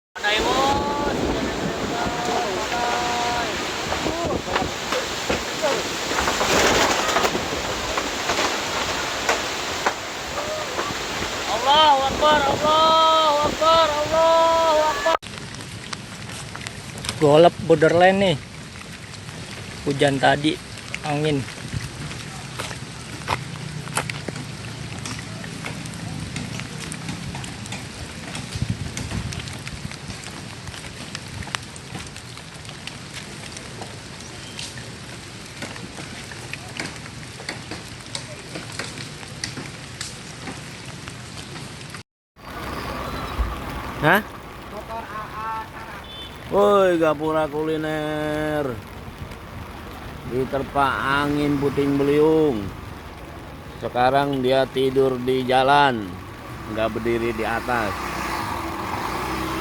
Pandai bos. Allahu Akbar, Allahu Akbar, Allahu Akbar. Golep borderline nih. Hujan tadi, angin. Hah? Woi, Gapura kuliner diterpa angin puting beliung. Sekarang dia tidur di jalan, nggak berdiri di atas.